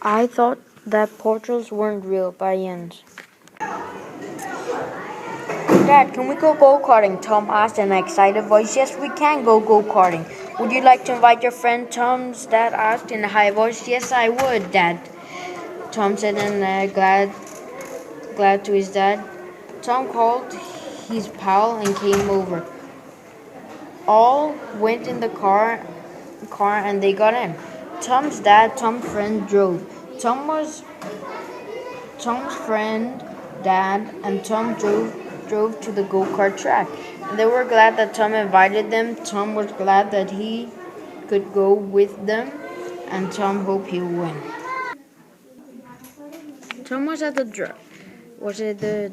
I thought that portals weren't real by Jens. Dad, can we go go-karting? Tom asked in an excited voice. Yes, we can go go-karting. Would you like to invite your friend? Tom's dad asked in a high voice. Yes, I would, Dad. Tom said in glad to his dad. Tom called his pal and came over. All went in the car and they got in. Tom's dad, Tom's friend drove. Tom's friend, dad, and Tom drove to the go-kart track. They were glad that Tom invited them. Tom was glad that he could go with them, and Tom hoped he'll win. Tom was at the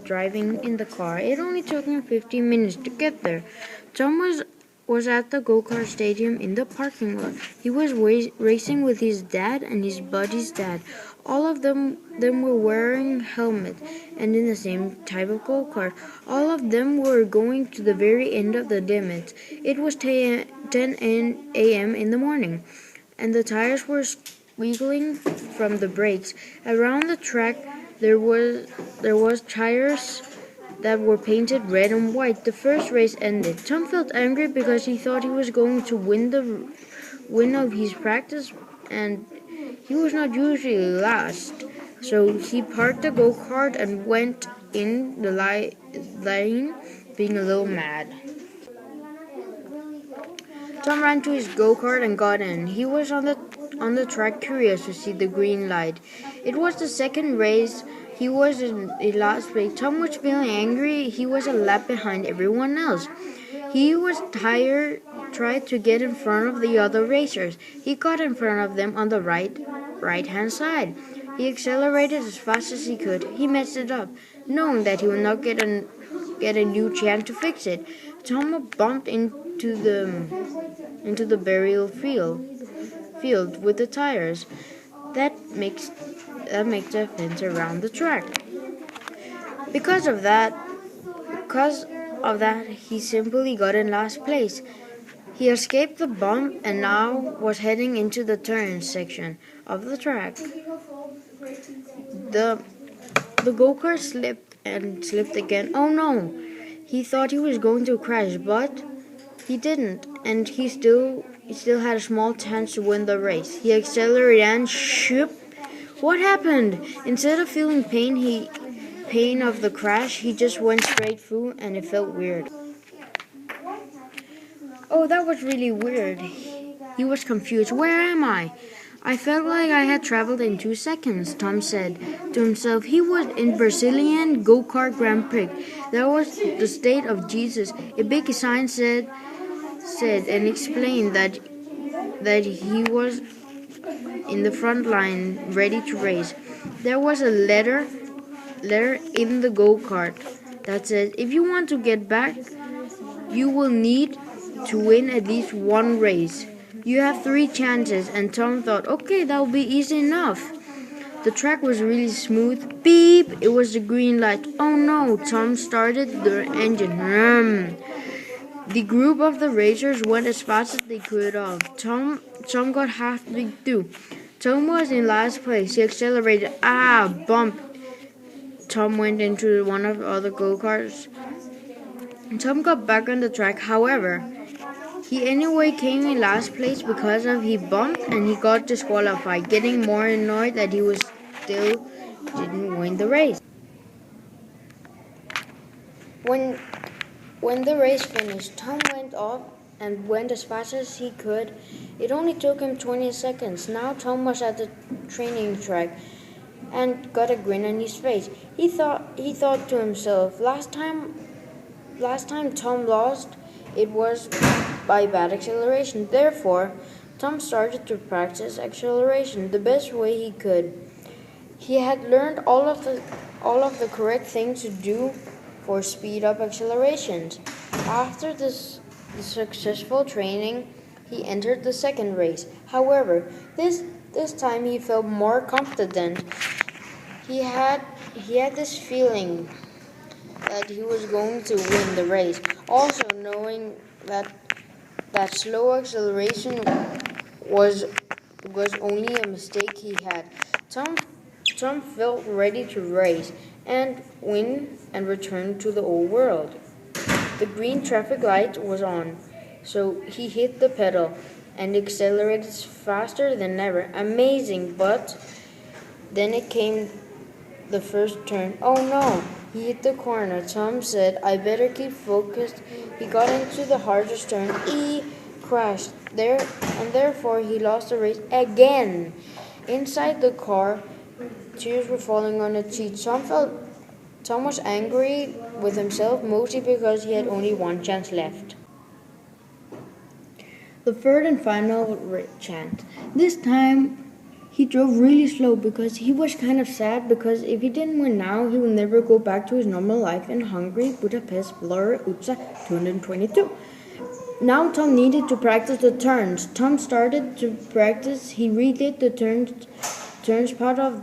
driving in the car. It only took him 15 minutes to get there. Tom was at the go-kart stadium in the parking lot. He was racing with his dad and his buddy's dad. All of them were wearing helmets and in the same type of go-kart. All of them were going to the very end of the limit. It was 10 a.m. in the morning, and the tires were squealing from the brakes. Around the track there was tires that were painted red and white. The first race ended. Tom felt angry because he thought he was going to win of his practice, and he was not usually last. So he parked the go-kart and went in the lane, being a little mad. Tom ran to his go-kart and got in. He was on the track, curious to see the green light. It was the second race. He was in last place. Tom was feeling angry. He was a lap behind everyone else. He was tired, tried to get in front of the other racers. He got in front of them on the right-hand side. He accelerated as fast as he could. He messed it up, knowing that he would not get a new chance to fix it. Tom bumped into the burial field with the tires. That makes a fence around the track. Because of that, he simply got in last place. He escaped the bump and now was heading into the turn section of the track. The go-kart slipped again. Oh no! He thought he was going to crash, but he didn't, and he still had a small chance to win the race. He accelerated and shoop. What happened? Instead of feeling pain of the crash, he just went straight through, and it felt weird. Oh, that was really weird. He was confused. Where am I? I felt like I had traveled in 2 seconds, Tom said to himself. He was in Brazilian go-kart Grand Prix. That was the state of Jesus. A big sign said and explained that he was in the front line, ready to race. There was a letter in the go-kart that said, if you want to get back, you will need to win at least one race. You have 3 chances, and Tom thought, okay, that will be easy enough. The track was really smooth. Beep! It was the green light. Oh no! Tom started the engine. The group of the racers went as fast as they could off. Tom got halfway through. Tom was in last place. He accelerated. Bump. Tom went into one of the other go-karts. Tom got back on the track. However, he anyway came in last place because he bumped and he got disqualified, getting more annoyed that he was still didn't win the race. When the race finished, Tom went off and went as fast as he could. It only took him 20 seconds. Now Tom was at the training track and got a grin on his face. He thought to himself, last time Tom lost, it was by bad acceleration. Therefore, Tom started to practice acceleration the best way he could. He had learned all of the correct things to do for speed up accelerations. After the successful training, he entered the second race. However, this time he felt more confident. He had this feeling that he was going to win the race. Also knowing that slow acceleration was was only a mistake he had. Tom felt ready to race and win and return to the old world. The green traffic light was on, so he hit the pedal and accelerated faster than ever. Amazing, but then it came the first turn. Oh no, he hit the corner. Tom said, I better keep focused. He got into the hardest turn. He crashed there, and therefore he lost the race again. Inside the car, tears were falling on his cheeks. Tom was angry with himself, mostly because he had only one chance left. The third and final chance. This time he drove really slow because he was kind of sad because if he didn't win now, he will never go back to his normal life in Hungary, Budapest, Blur, Utsa 222. Now Tom needed to practice the turns. Tom started to practice. He redid the turns part of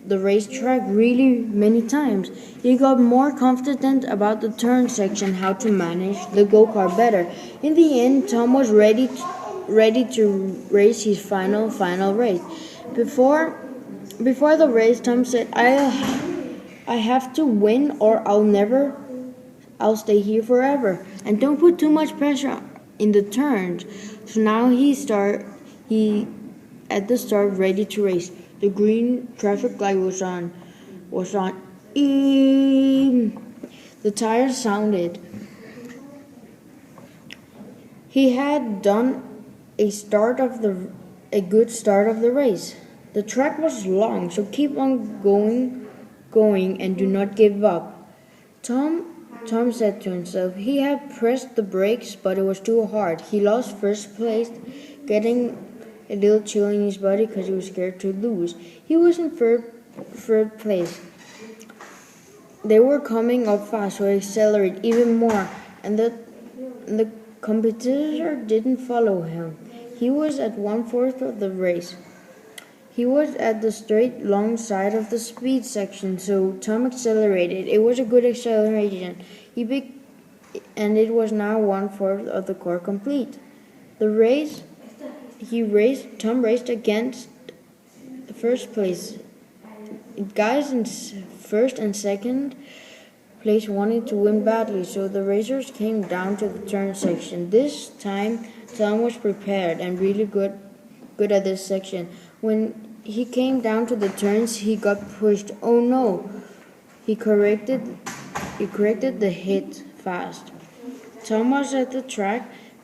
the racetrack really many times. He got more confident about the turn section, how to manage the go-kart better. In the end, Tom was ready to race his final race. Before the race, Tom said, I have to win or I'll stay here forever. And don't put too much pressure in the turns. So now he at the start ready to race. The green traffic light was on. The tires sounded. He had done a good start of the race. The track was long, so keep on going and do not give up. Tom said to himself. He had pressed the brakes, but it was too hard. He lost first place, getting a little chill in his body because he was scared to lose. He was in third place. They were coming up fast, so he accelerated even more, and the competitor didn't follow him. He was at 1/4 of the race. He was at the straight long side of the speed section, so Tom accelerated. It was a good acceleration. And it was now 1/4 of the car complete. Tom raced against the first place. Guys in first and second place wanted to win badly, so the racers came down to the turn section. This time, Tom was prepared and really good at this section. When he came down to the turns, he got pushed. Oh no! He corrected the hit fast. Tom was at the track,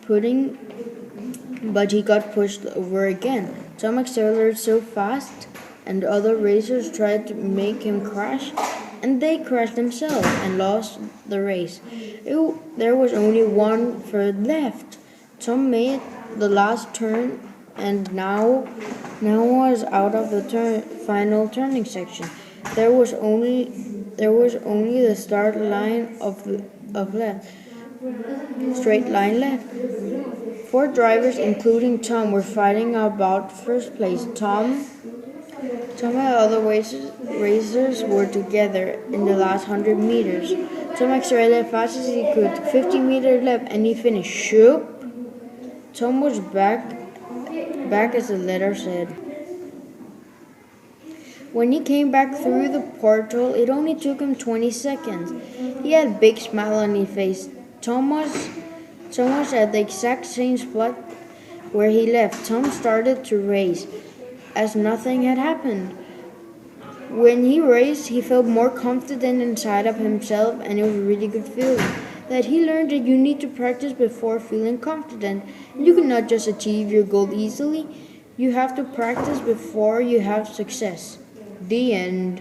but he got pushed over again. Tom accelerated so fast, and other racers tried to make him crash, and they crashed themselves and lost the race. There was only 1/3 left. Tom made the last turn and now was out of the final turning section. There was only the start line of left, straight line left. 4 drivers, including Tom, were fighting about first place. Tom and other racers were together in the last 100 meters. Tom accelerated as fast as he could. 50 meters left, and he finished. Shoop! Tom was back as the letter said. When he came back through the portal, it only took him 20 seconds. He had a big smile on his face. Tom was at the exact same spot where he left. Tom started to race as nothing had happened. When he raced, he felt more confident inside of himself, and it was a really good feeling. That he learned that you need to practice before feeling confident. You cannot just achieve your goal easily. You have to practice before you have success. The end.